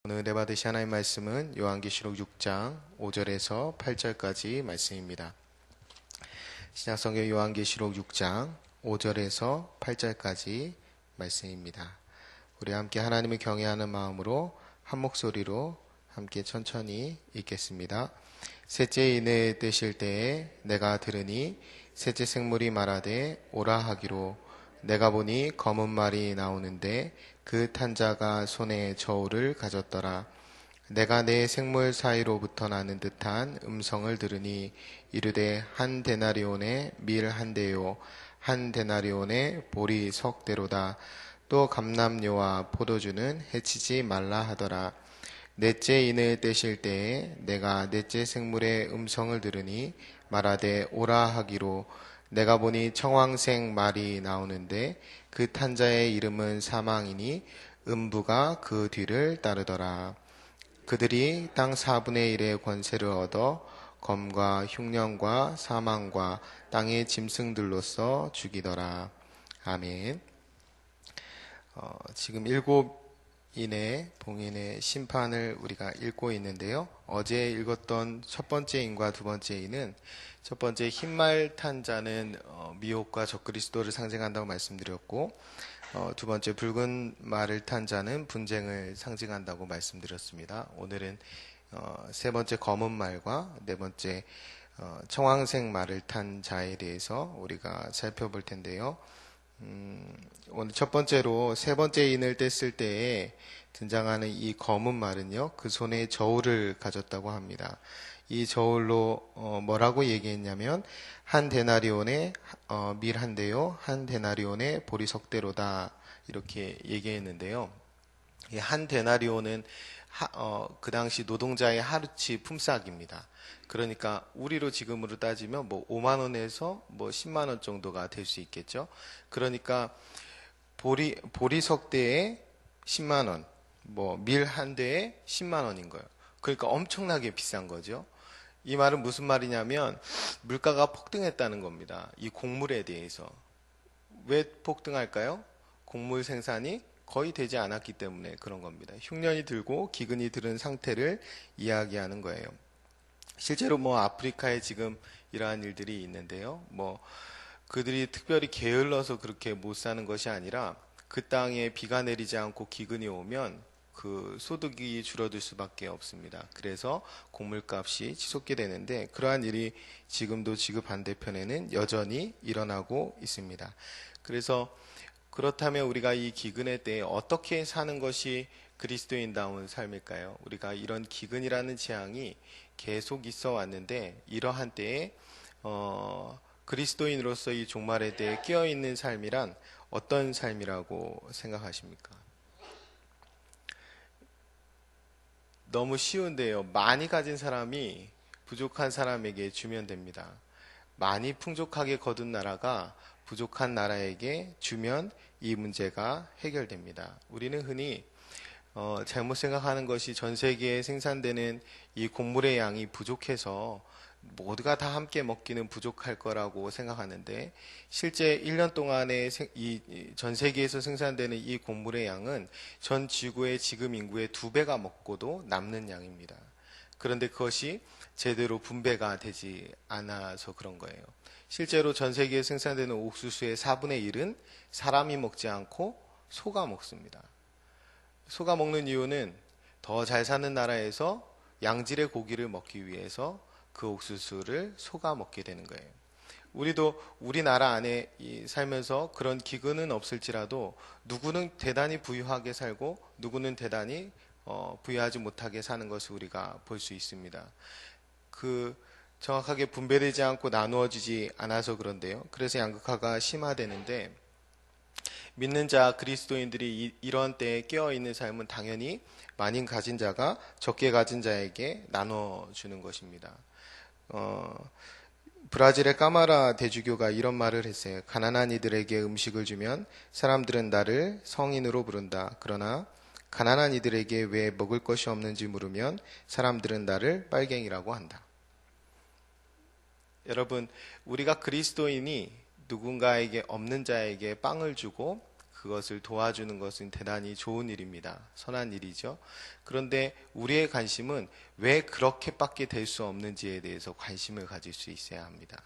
오늘 은혜 받으실 하나님 말씀은 요한계시록 6장 5절에서 8절까지 말씀입니다. 신약성경 요한계시록 6장 5절에서 8절까지 말씀입니다. 우리 함께 하나님을 경외하는 마음으로 한 목소리로 함께 천천히 읽겠습니다. 셋째 인을 떼실 때에 내가 들으니 셋째 생물이 말하되 오라 하기로, 내가 보니 검은 말이 나오는데 그 탄자가 손에 저울을 가졌더라. 내가 내 생물 사이로부터 나는 듯한 음성을 들으니 이르되 한 데나리온의 밀 한 대요 한 데나리온의 보리 석 대로다. 또 감람료와 포도주는 해치지 말라 하더라. 넷째 인을 떼실 때에 내가 넷째 생물의 음성을 들으니 말하되 오라 하기로, 내가 보니 청황색 말이 나오는데 그 탄자의 이름은 사망이니 음부가 그 뒤를 따르더라. 그들이 땅 4분의 1의 권세를 얻어 검과 흉년과 사망과 땅의 짐승들로서 죽이더라. 아멘. 지금 7인의 봉인의 심판을 우리가 읽고 있는데요. 어제 읽었던 첫 번째 인과 두 번째 인은, 첫 번째 흰말 탄 자는 미혹과 적그리스도를 상징한다고 말씀드렸고, 두 번째 붉은 말을 탄 자는 분쟁을 상징한다고 말씀드렸습니다. 오늘은 세 번째 검은 말과 네 번째 청황색 말을 탄 자에 대해서 우리가 살펴볼 텐데요. 오늘 첫 번째로 세 번째 인을 뗐을 때에 등장하는 이 검은 말은요, 그 손에 저울을 가졌다고 합니다. 이 저울로 뭐라고 얘기했냐면, 한 데나리온의 밀 한 대요 한 데나리온의 보리 석 대로다, 이렇게 얘기했는데요. 이 한 데나리온은 그 당시 노동자의 하루치 품삯입니다. 그러니까 우리로 지금으로 따지면 뭐 5만 원에서 뭐 10만 원 정도가 될 수 있겠죠. 그러니까 보리 석 대에 10만 원, 뭐 밀 한 대에 10만 원인 거예요. 그러니까 엄청나게 비싼 거죠. 이 말은 무슨 말이냐면 물가가 폭등했다는 겁니다. 이 곡물에 대해서. 왜 폭등할까요? 곡물 생산이 거의 되지 않았기 때문에 그런 겁니다. 흉년이 들고 기근이 들은 상태를 이야기하는 거예요. 실제로 뭐 아프리카에 지금 이러한 일들이 있는데요. 뭐 그들이 특별히 게을러서 그렇게 못 사는 것이 아니라 그 땅에 비가 내리지 않고 기근이 오면 그 소득이 줄어들 수밖에 없습니다. 그래서 곡물값이 치솟게 되는데, 그러한 일이 지금도 지구 반대편에는 여전히 일어나고 있습니다. 그래서 그렇다면 우리가 이 기근의 때에 어떻게 사는 것이 그리스도인다운 삶일까요? 우리가 이런 기근이라는 재앙이 계속 있어 왔는데, 이러한 때에 그리스도인으로서 이 종말에 대해 깨어있는 삶이란 어떤 삶이라고 생각하십니까? 너무 쉬운데요. 많이 가진 사람이 부족한 사람에게 주면 됩니다. 많이 풍족하게 거둔 나라가 부족한 나라에게 주면 이 문제가 해결됩니다. 우리는 흔히 잘못 생각하는 것이 전 세계에 생산되는 이 곡물의 양이 부족해서 모두가 다 함께 먹기는 부족할 거라고 생각하는데, 실제 1년 동안에 전 세계에서 생산되는 이 곡물의 양은 전 지구의 지금 인구의 2배가 먹고도 남는 양입니다. 그런데 그것이 제대로 분배가 되지 않아서 그런 거예요. 실제로 전 세계에 생산되는 옥수수의 4분의 1은 사람이 먹지 않고 소가 먹습니다. 소가 먹는 이유는 더 잘 사는 나라에서 양질의 고기를 먹기 위해서 그 옥수수를 소가 먹게 되는 거예요. 우리도 우리나라 안에 살면서 그런 기근은 없을지라도 누구는 대단히 부유하게 살고 누구는 대단히 부유하지 못하게 사는 것을 우리가 볼 수 있습니다. 정확하게 분배되지 않고 나누어지지 않아서 그런데요. 그래서 양극화가 심화되는데, 믿는 자 그리스도인들이 이런 때에 깨어있는 삶은 당연히 많이 가진 자가 적게 가진 자에게 나눠주는 것입니다. 브라질의 까마라 대주교가 이런 말을 했어요. 가난한 이들에게 음식을 주면 사람들은 나를 성인으로 부른다. 그러나 가난한 이들에게 왜 먹을 것이 없는지 물으면 사람들은 나를 빨갱이라고 한다. 여러분, 우리가 그리스도인이 누군가에게, 없는 자에게 빵을 주고 그것을 도와주는 것은 대단히 좋은 일입니다. 선한 일이죠. 그런데 우리의 관심은 왜 그렇게밖에 될 수 없는지에 대해서 관심을 가질 수 있어야 합니다.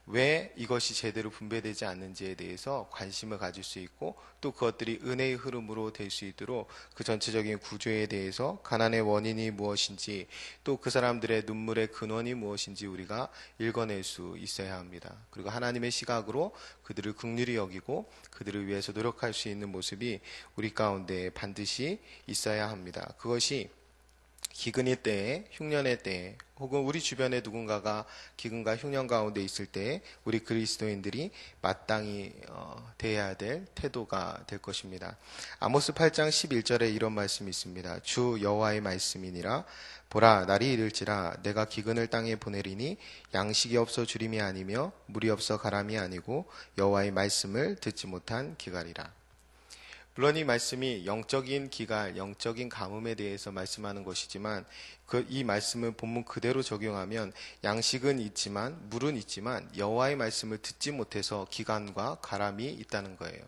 왜 이것이 제대로 분배되지 않는지에 대해서 관심을 가질 수 있고, 또 그것들이 은혜의 흐름으로 될 수 있도록 그 전체적인 구조에 대해서 가난의 원인이 무엇인지, 또 그 사람들의 눈물의 근원이 무엇인지 우리가 읽어낼 수 있어야 합니다. 그리고 하나님의 시각으로 그들을 긍휼히 여기고 그들을 위해서 노력할 수 있는 모습이 우리 가운데 반드시 있어야 합니다. 그것이 기근의 때에, 흉년의 때에, 혹은 우리 주변에 누군가가 기근과 흉년 가운데 있을 때에 우리 그리스도인들이 마땅히 대해야 될 태도가 될 것입니다. 아모스 8장 11절에 이런 말씀이 있습니다. 주 여호와의 말씀이니라. 보라, 날이 이를지라 내가 기근을 땅에 보내리니 양식이 없어 주림이 아니며 물이 없어 가람이 아니고 여호와의 말씀을 듣지 못한 기갈이라. 물론 이 말씀이 영적인 기갈, 영적인 가뭄에 대해서 말씀하는 것이지만 이 말씀을 본문 그대로 적용하면 양식은 있지만 물은 있지만 여호와의 말씀을 듣지 못해서 기간과 가람이 있다는 거예요.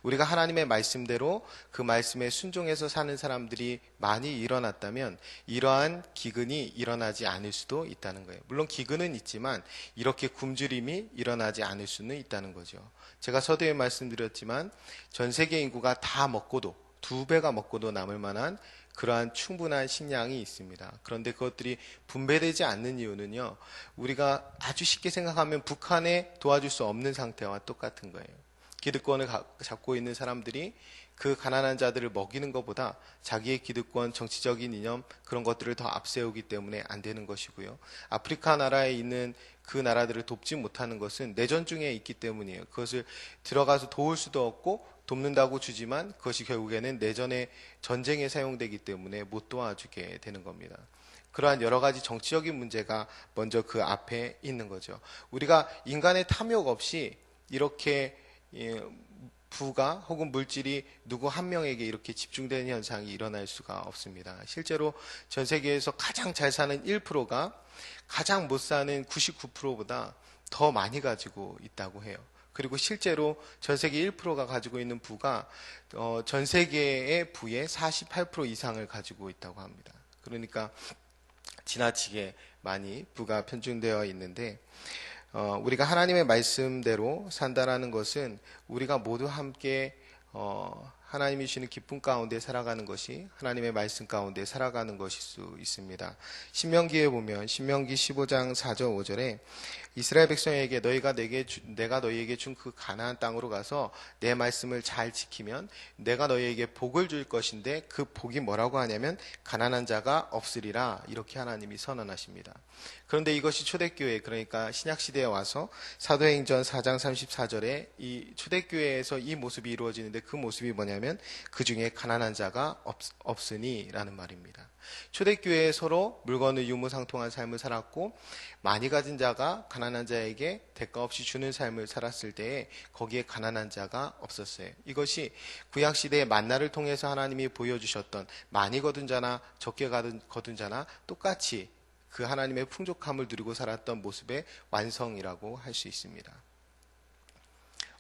우리가 하나님의 말씀대로 그 말씀에 순종해서 사는 사람들이 많이 일어났다면 이러한 기근이 일어나지 않을 수도 있다는 거예요. 물론 기근은 있지만 이렇게 굶주림이 일어나지 않을 수는 있다는 거죠. 제가 서두에 말씀드렸지만 전 세계 인구가 다 먹고도 2배가 먹고도 남을 만한 그러한 충분한 식량이 있습니다. 그런데 그것들이 분배되지 않는 이유는요, 우리가 아주 쉽게 생각하면 북한에 도와줄 수 없는 상태와 똑같은 거예요. 기득권을 잡고 있는 사람들이 그 가난한 자들을 먹이는 것보다 자기의 기득권, 정치적인 이념 그런 것들을 더 앞세우기 때문에 안 되는 것이고요. 아프리카 나라에 있는 그 나라들을 돕지 못하는 것은 내전 중에 있기 때문이에요. 그것을 들어가서 도울 수도 없고 돕는다고 주지만 그것이 결국에는 내전의 전쟁에 사용되기 때문에 못 도와주게 되는 겁니다. 그러한 여러 가지 정치적인 문제가 먼저 그 앞에 있는 거죠. 우리가 인간의 탐욕 없이 이렇게 부가 혹은 물질이 누구 한 명에게 이렇게 집중되는 현상이 일어날 수가 없습니다. 실제로 전 세계에서 가장 잘 사는 1%가 가장 못 사는 99%보다 더 많이 가지고 있다고 해요. 그리고 실제로 전 세계 1%가 가지고 있는 부가 전 세계의 부의 48% 이상을 가지고 있다고 합니다. 그러니까 지나치게 많이 부가 편중되어 있는데, 우리가 하나님의 말씀대로 산다라는 것은 우리가 모두 함께 하나님이 주시는 기쁨 가운데 살아가는 것이 하나님의 말씀 가운데 살아가는 것일 수 있습니다. 신명기에 보면 신명기 15장 4절 5절에 이스라엘 백성에게 내가 너희에게 준 그 가나안 땅으로 가서 내 말씀을 잘 지키면 내가 너희에게 복을 줄 것인데 그 복이 뭐라고 하냐면 가난한 자가 없으리라, 이렇게 하나님이 선언하십니다. 그런데 이것이 초대교회, 그러니까 신약시대에 와서 사도행전 4장 34절에 이 초대교회에서 이 모습이 이루어지는데 그 모습이 뭐냐면 그 중에 가난한 자가 없으니 라는 말입니다. 초대교회에 서로 물건을 유무상통한 삶을 살았고 많이 가진 자가 가난한 자에게 대가 없이 주는 삶을 살았을 때에 거기에 가난한 자가 없었어요. 이것이 구약시대의 만나를 통해서 하나님이 보여주셨던 많이 거둔 자나 적게 거둔 자나 똑같이 그 하나님의 풍족함을 누리고 살았던 모습의 완성이라고 할 수 있습니다.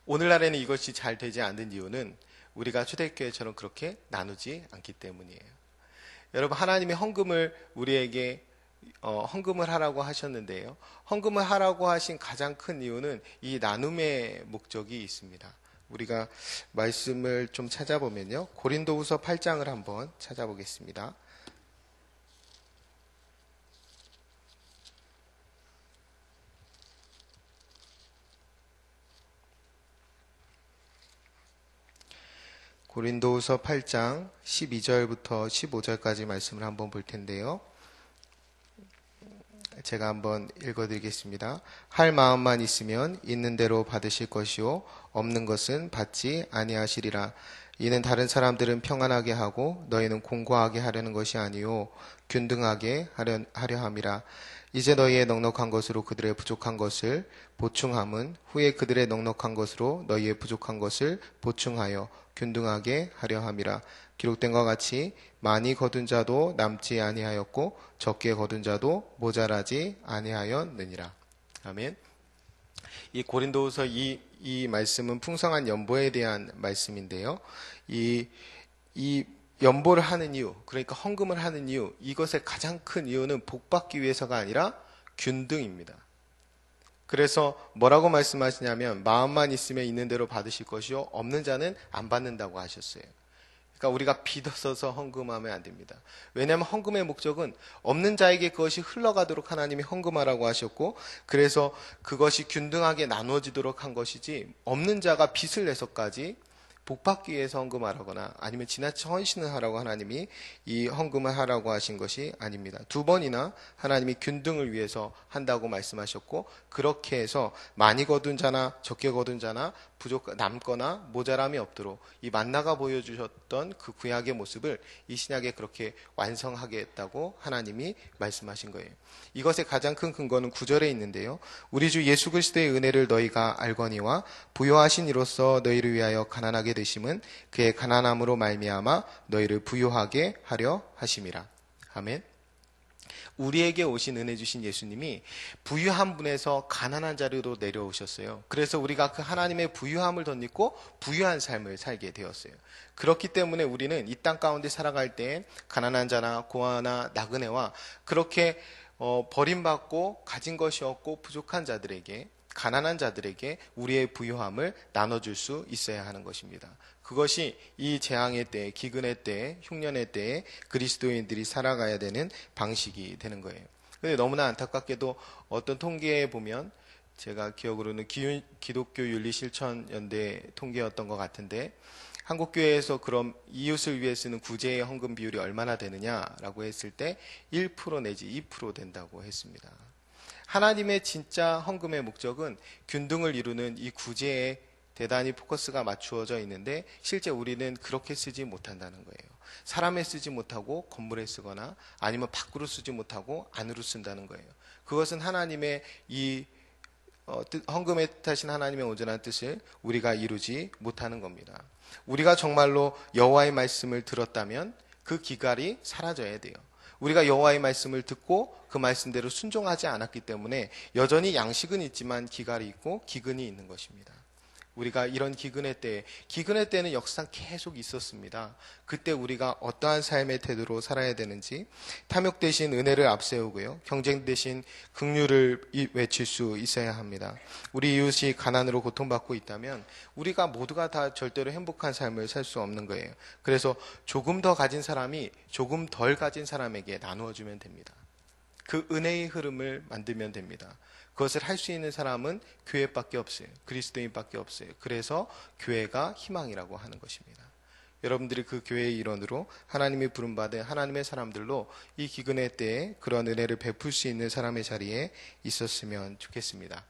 오늘날에는 이것이 잘 되지 않는 이유는 우리가 초대교회처럼 그렇게 나누지 않기 때문이에요. 여러분, 하나님이 헌금을 우리에게 헌금을 하라고 하셨는데요. 헌금을 하라고 하신 가장 큰 이유는 이 나눔의 목적이 있습니다. 우리가 말씀을 좀 찾아보면요. 고린도후서 8장을 한번 찾아보겠습니다. 고린도후서 8장 12절부터 15절까지 말씀을 한번 볼 텐데요. 제가 한번 읽어드리겠습니다. 할 마음만 있으면 있는 대로 받으실 것이요 없는 것은 받지 아니하시리라. 이는 다른 사람들은 평안하게 하고 너희는 공고하게 하려는 것이 아니요 균등하게 하려 함이라. 이제 너희의 넉넉한 것으로 그들의 부족한 것을 보충함은 후에 그들의 넉넉한 것으로 너희의 부족한 것을 보충하여 균등하게 하려 함이라. 기록된 것 같이 많이 거둔 자도 남지 아니하였고 적게 거둔 자도 모자라지 아니하였느니라. 아멘. 이 고린도후서 이 말씀은 풍성한 연보에 대한 말씀인데요. 이 연보를 하는 이유, 그러니까 헌금을 하는 이유, 이것의 가장 큰 이유는 복받기 위해서가 아니라 균등입니다. 그래서 뭐라고 말씀하시냐면 마음만 있으면 있는 대로 받으실 것이요 없는 자는 안 받는다고 하셨어요. 그러니까 우리가 빚어서서 헌금하면 안 됩니다. 왜냐하면 헌금의 목적은 없는 자에게 그것이 흘러가도록 하나님이 헌금하라고 하셨고, 그래서 그것이 균등하게 나누어지도록 한 것이지, 없는 자가 빚을 내서까지 복받기 위해서 헌금하라거나 아니면 지나쳐 헌신을 하라고 하나님이 이 헌금을 하라고 하신 것이 아닙니다. 2번이나 하나님이 균등을 위해서 한다고 말씀하셨고, 그렇게 해서 많이 거둔 자나 적게 거둔 자나 남거나 모자람이 없도록 이 만나가 보여주셨던 그 구약의 모습을 이 신약에 그렇게 완성하겠다고 하나님이 말씀하신 거예요. 이것의 가장 큰 근거는 9절에 있는데요. 우리 주 예수 그리스도의 은혜를 너희가 알거니와 부요하신 이로써 너희를 위하여 가난하게 되심은 그의 가난함으로 말미암아 너희를 부요하게 하려 하심이라. 아멘. 우리에게 오신 은혜 주신 예수님이 부유한 분에서 가난한 자리로 내려오셨어요. 그래서 우리가 그 하나님의 부유함을 덧입고 부유한 삶을 살게 되었어요. 그렇기 때문에 우리는 이 땅 가운데 살아갈 때 가난한 자나 고아나 나그네와 그렇게 버림받고 가진 것이 없고 부족한 자들에게, 가난한 자들에게 우리의 부유함을 나눠줄 수 있어야 하는 것입니다. 그것이 이 재앙의 때, 기근의 때, 흉년의 때에 그리스도인들이 살아가야 되는 방식이 되는 거예요. 근데 너무나 안타깝게도 어떤 통계에 보면, 제가 기억으로는 기독교 윤리실천연대 통계였던 것 같은데, 한국교회에서 그럼 이웃을 위해 쓰는 구제의 헌금 비율이 얼마나 되느냐라고 했을 때 1% 내지 2% 된다고 했습니다. 하나님의 진짜 헌금의 목적은 균등을 이루는 이 구제에 대단히 포커스가 맞추어져 있는데, 실제 우리는 그렇게 쓰지 못한다는 거예요. 사람에 쓰지 못하고 건물에 쓰거나 아니면 밖으로 쓰지 못하고 안으로 쓴다는 거예요. 그것은 하나님의 이 헌금에 뜻하신 하나님의 온전한 뜻을 우리가 이루지 못하는 겁니다. 우리가 정말로 여호와의 말씀을 들었다면 그 기갈이 사라져야 돼요. 우리가 여호와의 말씀을 듣고 그 말씀대로 순종하지 않았기 때문에 여전히 양식은 있지만 기갈이 있고 기근이 있는 것입니다. 우리가 이런 기근의 때는 역사상 계속 있었습니다. 그때 우리가 어떠한 삶의 태도로 살아야 되는지, 탐욕 대신 은혜를 앞세우고요, 경쟁 대신 긍휼을 외칠 수 있어야 합니다. 우리 이웃이 가난으로 고통받고 있다면 우리가 모두가 다 절대로 행복한 삶을 살 수 없는 거예요. 그래서 조금 더 가진 사람이 조금 덜 가진 사람에게 나누어주면 됩니다. 그 은혜의 흐름을 만들면 됩니다. 그것을 할 수 있는 사람은 교회밖에 없어요. 그리스도인밖에 없어요. 그래서 교회가 희망이라고 하는 것입니다. 여러분들이 그 교회의 일원으로 하나님이 부름받은 하나님의 사람들로 이 기근의 때에 그런 은혜를 베풀 수 있는 사람의 자리에 있었으면 좋겠습니다.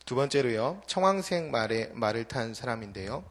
2번째로요, 청황색 말을 탄 사람인데요.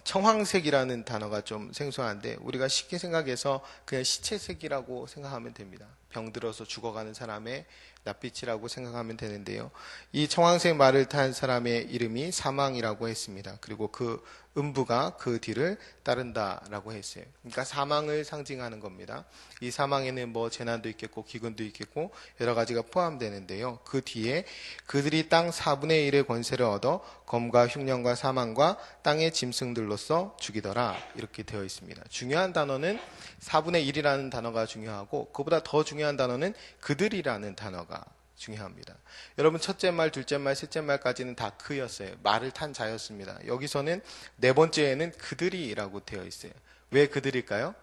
청황색이라는 단어가 좀 생소한데 우리가 쉽게 생각해서 그냥 시체색이라고 생각하면 됩니다. 병들어서 죽어가는 사람의 낯빛이라고 생각하면 되는데요. 이 청황색 말을 탄 사람의 이름이 사망이라고 했습니다. 그리고 그 음부가 그 뒤를 따른다라고 했어요. 그러니까 사망을 상징하는 겁니다. 이 사망에는 뭐 재난도 있겠고 기근도 있겠고 여러 가지가 포함되는데요. 그 뒤에 그들이 땅 4분의 1의 권세를 얻어 검과 흉년과 사망과 땅의 짐승들로서 죽이더라, 이렇게 되어 있습니다. 중요한 단어는 4분의 1이라는 단어가 중요하고, 그보다 더 중요한 단어는 그들이라는 단어가 중요합니다. 여러분, 첫째 말, 둘째 말, 셋째 말까지는 다 그였어요. 말을 탄 자였습니다. 여기서는 네 번째에는 그들이라고 되어 있어요. 왜 그들일까요?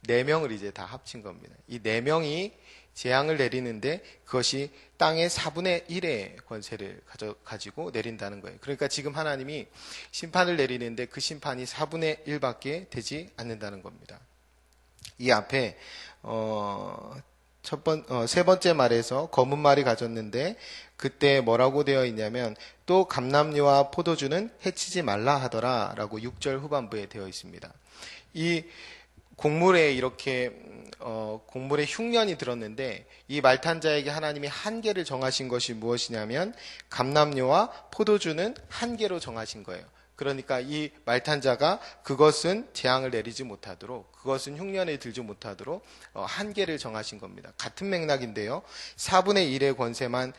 네 명을 이제 다 합친 겁니다. 이 네 명이 재앙을 내리는데 그것이 땅의 4분의 1의 권세를 가지고 내린다는 거예요. 그러니까 지금 하나님이 심판을 내리는데 그 심판이 4분의 1밖에 되지 않는다는 겁니다. 이 앞에 세 번째 말에서 검은 말이 가졌는데 그때 뭐라고 되어 있냐면 또 감람류와 포도주는 해치지 말라 하더라 라고 6절 후반부에 되어 있습니다. 이 곡물에 이렇게 곡물에 흉년이 들었는데 이 말탄 자에게 하나님이 한계를 정하신 것이 무엇이냐면 감람류와 포도주는 한계로 정하신 거예요. 그러니까 이 말탄자가 그것은 재앙을 내리지 못하도록, 그것은 흉년에 들지 못하도록 한계를 정하신 겁니다. 같은 맥락인데요. 4분의 1의 권세만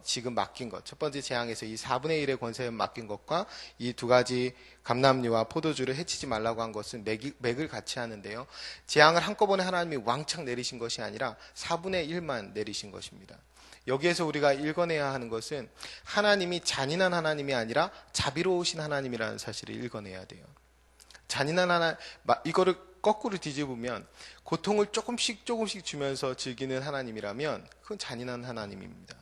지금 맡긴 것, 첫 번째 재앙에서 이 4분의 1의 권세만 맡긴 것과 이 두 가지 감람류와 포도주를 해치지 말라고 한 것은 맥을 같이 하는데요. 재앙을 한꺼번에 하나님이 왕창 내리신 것이 아니라 4분의 1만 내리신 것입니다. 여기에서 우리가 읽어내야 하는 것은 하나님이 잔인한 하나님이 아니라 자비로우신 하나님이라는 사실을 읽어내야 돼요. 잔인한 하나님, 이거를 거꾸로 뒤집으면 고통을 조금씩 주면서 즐기는 하나님이라면 그건 잔인한 하나님입니다.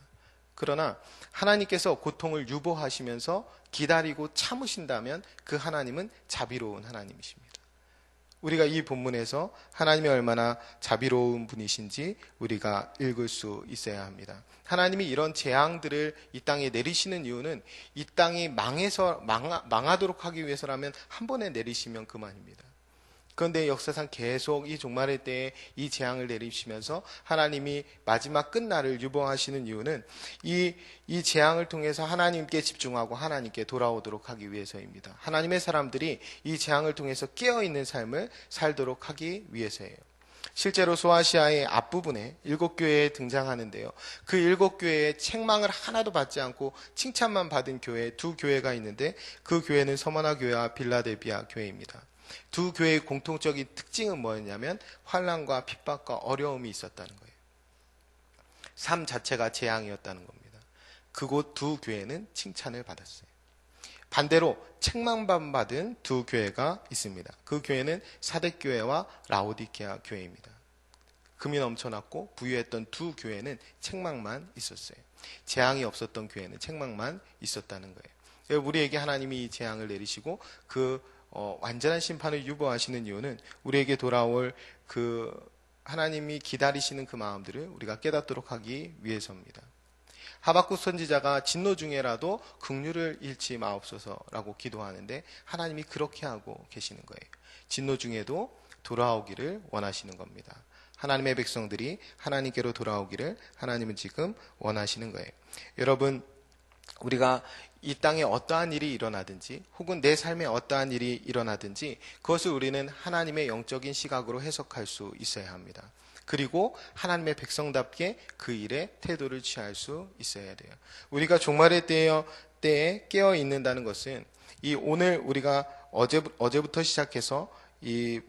그러나 하나님께서 고통을 유보하시면서 기다리고 참으신다면 그 하나님은 자비로운 하나님이십니다. 우리가 이 본문에서 하나님이 얼마나 자비로운 분이신지 우리가 읽을 수 있어야 합니다. 하나님이 이런 재앙들을 이 땅에 내리시는 이유는 이 땅이 망하도록 하기 위해서라면 한 번에 내리시면 그만입니다. 그런데 역사상 계속 이 종말의 때에 이 재앙을 내리시면서 하나님이 마지막 끝날을 유보하시는 이유는 이 재앙을 통해서 하나님께 집중하고 하나님께 돌아오도록 하기 위해서입니다. 하나님의 사람들이 이 재앙을 통해서 깨어있는 삶을 살도록 하기 위해서예요. 실제로 소아시아의 앞부분에 7교회에 등장하는데요. 그 7교회에 책망을 하나도 받지 않고 칭찬만 받은 교회 2교회가 있는데 그 교회는 서머나 교회와 빌라델비아 교회입니다. 두 교회의 공통적인 특징은 뭐였냐면 환난과 핍박과 어려움이 있었다는 거예요. 삶 자체가 재앙이었다는 겁니다. 그곳 두 교회는 칭찬을 받았어요. 반대로 책망만 받은 두 교회가 있습니다. 그 교회는 사뎃교회와 라오디게아 교회입니다. 금이 넘쳐났고 부유했던 두 교회는 책망만 있었어요. 재앙이 없었던 교회는 책망만 있었다는 거예요. 우리에게 하나님이 이 재앙을 내리시고 완전한 심판을 유보하시는 이유는 우리에게 돌아올 그 하나님이 기다리시는 그 마음들을 우리가 깨닫도록 하기 위해서입니다. 하박국 선지자가 진노 중에라도 긍휼을 잃지 마옵소서라고 기도하는데 하나님이 그렇게 하고 계시는 거예요. 진노 중에도 돌아오기를 원하시는 겁니다. 하나님의 백성들이 하나님께로 돌아오기를 하나님은 지금 원하시는 거예요. 여러분, 우리가 이 땅에 어떠한 일이 일어나든지 혹은 내 삶에 어떠한 일이 일어나든지 그것을 우리는 하나님의 영적인 시각으로 해석할 수 있어야 합니다. 그리고 하나님의 백성답게 그 일에 태도를 취할 수 있어야 돼요. 우리가 종말의 때에 깨어 있는다는 것은 이 오늘 우리가 어제부터 시작해서 이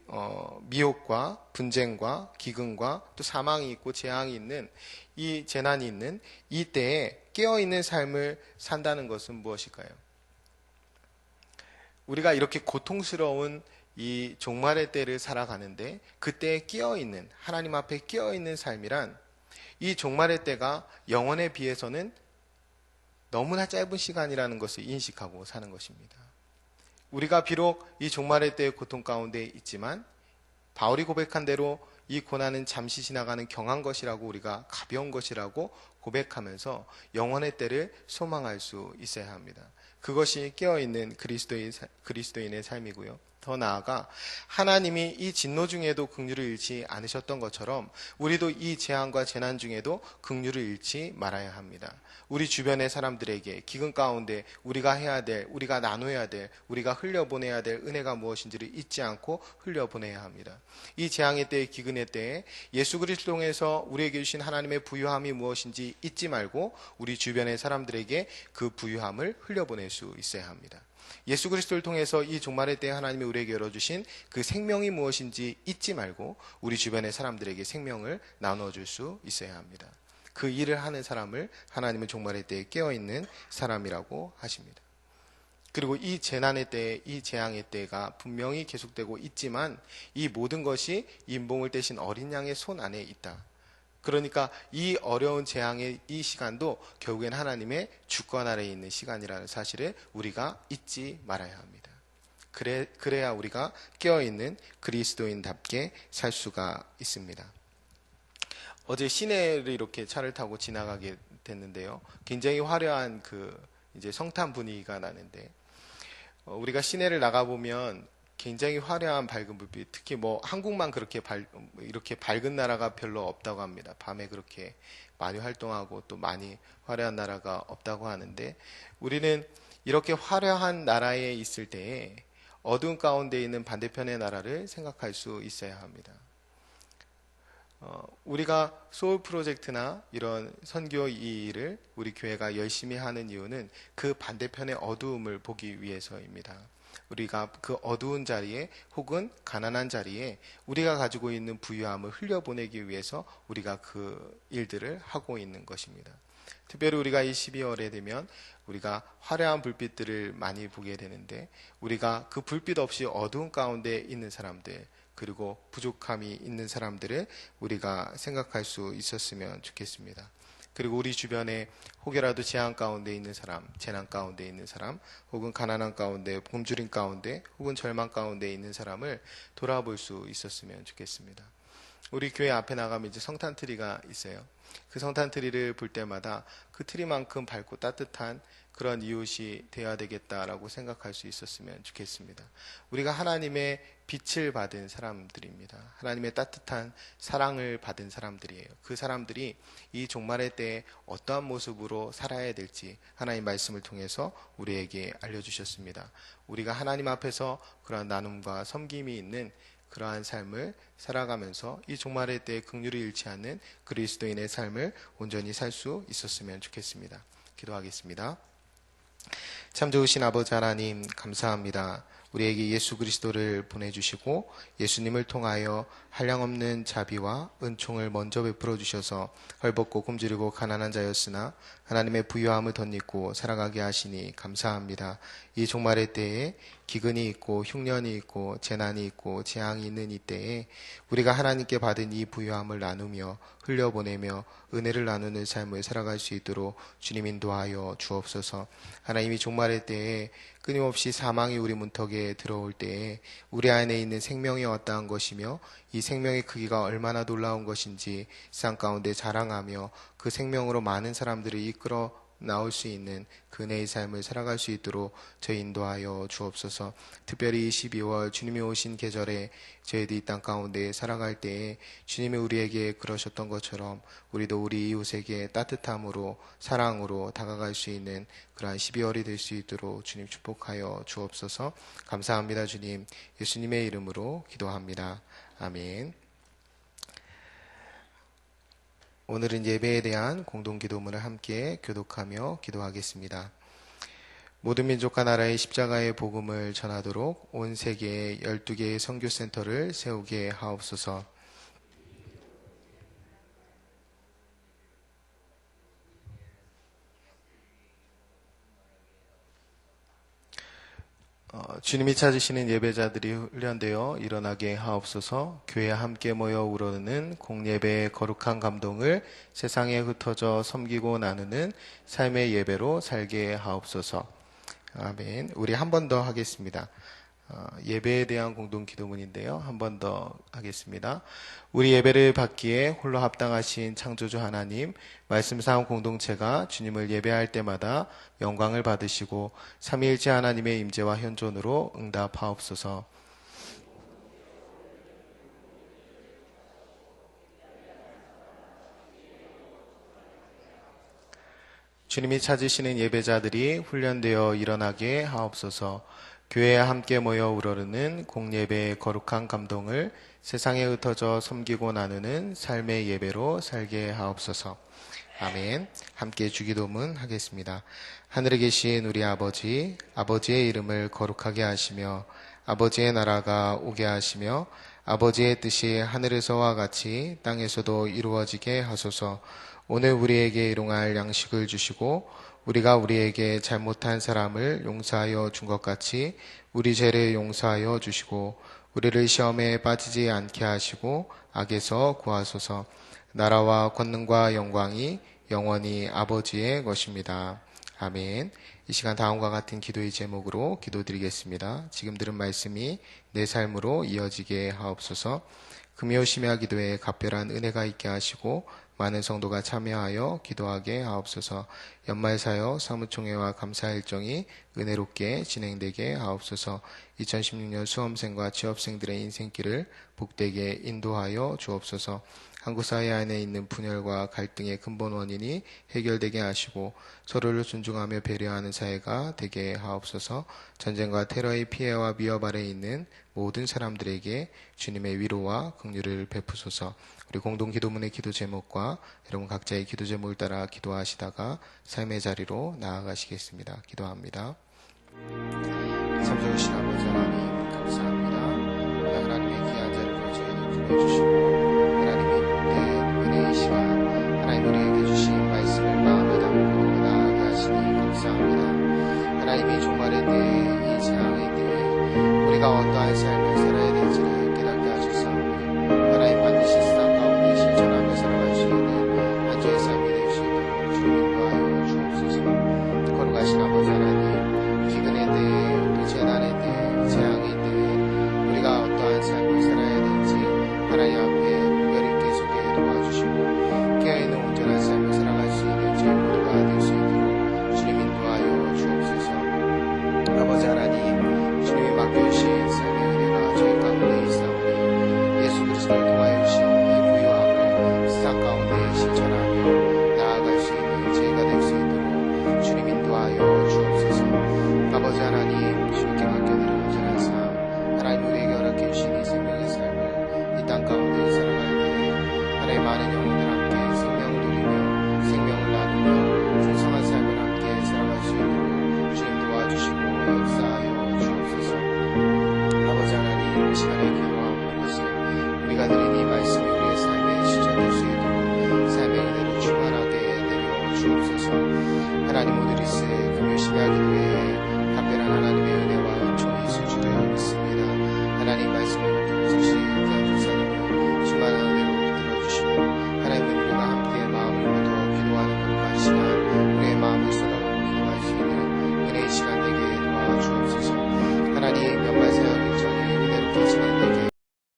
미혹과 분쟁과 기근과 또 사망이 있고 재앙이 있는 이 재난이 있는 이 때에 깨어있는 삶을 산다는 것은 무엇일까요? 우리가 이렇게 고통스러운 이 종말의 때를 살아가는데 그때에 깨어있는 하나님 앞에 깨어있는 삶이란 이 종말의 때가 영원에 비해서는 너무나 짧은 시간이라는 것을 인식하고 사는 것입니다. 우리가 비록 이 종말의 때의 고통 가운데 있지만 바울이 고백한 대로 이 고난은 잠시 지나가는 경한 것이라고 우리가 가벼운 것이라고 고백하면서 영원의 때를 소망할 수 있어야 합니다. 그것이 깨어있는 그리스도인의 삶이고요. 더 나아가 하나님이 이 진노 중에도 긍휼을 잃지 않으셨던 것처럼 우리도 이 재앙과 재난 중에도 긍휼을 잃지 말아야 합니다. 우리 주변의 사람들에게 기근 가운데 우리가 해야 될, 우리가 나눠야 될, 우리가 흘려보내야 될 은혜가 무엇인지를 잊지 않고 흘려보내야 합니다. 이 재앙의 때에 기근의 때에 예수 그리스도를 통해서 우리에게 주신 하나님의 부유함이 무엇인지 잊지 말고 우리 주변의 사람들에게 그 부유함을 흘려보낼 수 있어야 합니다. 예수 그리스도를 통해서 이 종말의 때에 하나님이 우리에게 열어주신 그 생명이 무엇인지 잊지 말고 우리 주변의 사람들에게 생명을 나눠줄 수 있어야 합니다. 그 일을 하는 사람을 하나님은 종말의 때에 깨어있는 사람이라고 하십니다. 그리고 이 재난의 때에 이 재앙의 때가 분명히 계속되고 있지만 이 모든 것이 인봉을 떼신 어린 양의 손 안에 있다. 그러니까 이 어려운 재앙의 이 시간도 결국엔 하나님의 주권 아래에 있는 시간이라는 사실을 우리가 잊지 말아야 합니다. 그래야 우리가 깨어있는 그리스도인답게 살 수가 있습니다. 어제 시내를 이렇게 차를 타고 지나가게 됐는데요. 굉장히 화려한 이제 성탄 분위기가 나는데, 우리가 시내를 나가보면 굉장히 화려한 밝은 불빛, 특히 한국만 이렇게 밝은 나라가 별로 없다고 합니다. 밤에 그렇게 많이 활동하고 또 많이 화려한 나라가 없다고 하는데, 우리는 이렇게 화려한 나라에 있을 때에 어두운 가운데 있는 반대편의 나라를 생각할 수 있어야 합니다. 우리가 소울 프로젝트나 이런 선교 일을 우리 교회가 열심히 하는 이유는 그 반대편의 어두움을 보기 위해서입니다. 우리가 그 어두운 자리에 혹은 가난한 자리에 우리가 가지고 있는 부유함을 흘려보내기 위해서 우리가 그 일들을 하고 있는 것입니다. 특별히 우리가 이 12월에 되면 우리가 화려한 불빛들을 많이 보게 되는데 우리가 그 불빛 없이 어두운 가운데 있는 사람들 그리고 부족함이 있는 사람들을 우리가 생각할 수 있었으면 좋겠습니다. 그리고 우리 주변에 혹여라도 재앙 가운데 있는 사람, 재난 가운데 있는 사람, 혹은 가난한 가운데, 굶주림 가운데, 혹은 절망 가운데 있는 사람을 돌아볼 수 있었으면 좋겠습니다. 우리 교회 앞에 나가면 이제 성탄 트리가 있어요. 그 성탄 트리를 볼 때마다 그 트리만큼 밝고 따뜻한 그런 이웃이 되어야 되겠다라고 생각할 수 있었으면 좋겠습니다. 우리가 하나님의 빛을 받은 사람들입니다. 하나님의 따뜻한 사랑을 받은 사람들이에요. 그 사람들이 이 종말의 때에 어떠한 모습으로 살아야 될지 하나님 말씀을 통해서 우리에게 알려주셨습니다. 우리가 하나님 앞에서 그러한 나눔과 섬김이 있는 그러한 삶을 살아가면서 이 종말의 때에 긍휼을 잃지 않는 그리스도인의 삶을 온전히 살 수 있었으면 좋겠습니다. 기도하겠습니다. 참 좋으신 아버지 하나님 감사합니다. 우리에게 예수 그리스도를 보내주시고 예수님을 통하여 한량없는 자비와 은총을 먼저 베풀어 주셔서 헐벗고 굶주리고 가난한 자였으나 하나님의 부유함을 덧입고 살아가게 하시니 감사합니다. 이 종말의 때에 기근이 있고 흉년이 있고 재난이 있고 재앙이 있는 이 때에 우리가 하나님께 받은 이 부유함을 나누며 흘려보내며 은혜를 나누는 삶을 살아갈 수 있도록 주님 인도하여 주옵소서. 하나님이 종말의 때에 끊임없이 사망이 우리 문턱에 들어올 때에 우리 안에 있는 생명이 어떠한 것이며 이 생명의 크기가 얼마나 놀라운 것인지 세상 가운데 자랑하며 그 생명으로 많은 사람들을 이끌어 나올 수 있는 그 은혜의 삶을 살아갈 수 있도록 저희 인도하여 주옵소서. 특별히 12월 주님이 오신 계절에 저희들이 이 땅 가운데 살아갈 때에 주님이 우리에게 그러셨던 것처럼 우리도 우리 이웃에게 따뜻함으로 사랑으로 다가갈 수 있는 그러한 12월이 될 수 있도록 주님 축복하여 주옵소서. 감사합니다. 주님 예수님의 이름으로 기도합니다. 아멘. 오늘은 예배에 대한 공동기도문을 함께 교독하며 기도하겠습니다. 모든 민족과 나라의 십자가의 복음을 전하도록 온 세계에 12개의 선교센터를 세우게 하옵소서. 주님이 찾으시는 예배자들이 훈련되어 일어나게 하옵소서. 교회에 함께 모여 우러르는 공예배의 거룩한 감동을 세상에 흩어져 섬기고 나누는 삶의 예배로 살게 하옵소서. 아멘. 우리 한 번 더 하겠습니다. 예배에 대한 공동기도문인데요. 한 번 더 하겠습니다. 우리 예배를 받기에 홀로 합당하신 창조주 하나님, 말씀사원 공동체가 주님을 예배할 때마다 영광을 받으시고 삼위일체 하나님의 임재와 현존으로 응답하옵소서. 주님이 찾으시는 예배자들이 훈련되어 일어나게 하옵소서. 교회에 함께 모여 우러르는 공예배의 거룩한 감동을 세상에 흩어져 섬기고 나누는 삶의 예배로 살게 하옵소서. 아멘. 함께 주기도문 하겠습니다. 하늘에 계신 우리 아버지, 아버지의 이름을 거룩하게 하시며 아버지의 나라가 오게 하시며 아버지의 뜻이 하늘에서와 같이 땅에서도 이루어지게 하소서. 오늘 우리에게 일용할 양식을 주시고 우리가 우리에게 잘못한 사람을 용서하여 준 것 같이 우리 죄를 용서하여 주시고 우리를 시험에 빠지지 않게 하시고 악에서 구하소서. 나라와 권능과 영광이 영원히 아버지의 것입니다. 아멘. 이 시간 다음과 같은 기도의 제목으로 기도드리겠습니다. 지금 들은 말씀이 내 삶으로 이어지게 하옵소서. 금요 심야 기도에 각별한 은혜가 있게 하시고 많은 성도가 참여하여 기도하게 하옵소서. 연말 사역 사무총회와 감사 일정이 은혜롭게 진행되게 하옵소서. 2016년 수험생과 취업생들의 인생길을 복되게 인도하여 주옵소서. 한국 사회 안에 있는 분열과 갈등의 근본 원인이 해결되게 하시고 서로를 존중하며 배려하는 사회가 되게 하옵소서. 전쟁과 테러의 피해와 위협 아래 있는 모든 사람들에게 주님의 위로와 긍휼을 베푸소서. 우리 공동 기도문의 기도 제목과 여러분 각자의 기도 제목을 따라 기도하시다가 삶의 자리로 나아가시겠습니다. 기도합니다. 참 좋으신 아버지 하나님 감사합니다. 하나님의 귀한 자를 저희에게 보내주시고 하나님의 복된 은혜의 시간 하나님 우리에게 주신 말씀을 마음에 담고 나아가게 하시니 감사합니다. 하나님이 종말의 때에 이 재앙의 때에 우리가 어떠한 삶을 살아야 될지를 깨닫게 하셨사오니 하나님 반드시 세상 가운데 실천하며 살아갈 수 있는 한 주의 삶이 될 수 있도록 주님 인도하여 주옵소서. 거룩하신 아버지 하나님 기근의 때에 또 재난의 때에 재앙의 때에 우리가 어떠한 삶을 살아야 될지 하나님 앞에 구별 있게 소개해 도와주시고 깨어있는 온전한 삶을 살아갈 수 있는 저희 모두가 될 수 있도록 주님 인도하여 주옵소서. 아버지 하나님 주님이 맡겨주신 삶의 은혜가 저희 가운데 있사오니 예수 그리스도를 통하여 주신 이 부요함을 세상 가운데 실천하며 나아갈 수 있는 저희가 될 수 있도록 주님 인도하여 주옵소서. 아버지 하나님 주님께 맡겨드리는 온전한 삶 하나님 우리에게 허락해 주신 이 생명의 삶을 이 땅 가운데 살아갈 때에 하나님 많은 영혼들 함께 생명을 누리며 생명을 나누며 풍성한 삶을 함께 살아갈 수 있도록 주님 도와주시고 역사하여 주옵소서. 아버지 하나님 이 시간에 기도하는 것은 우리가 드린 이 말씀이 우리의 삶에 실천될 수 있도록 삶의 은혜로 충만하게 내려 주옵소서. 하나님 오늘 이세 금요 심야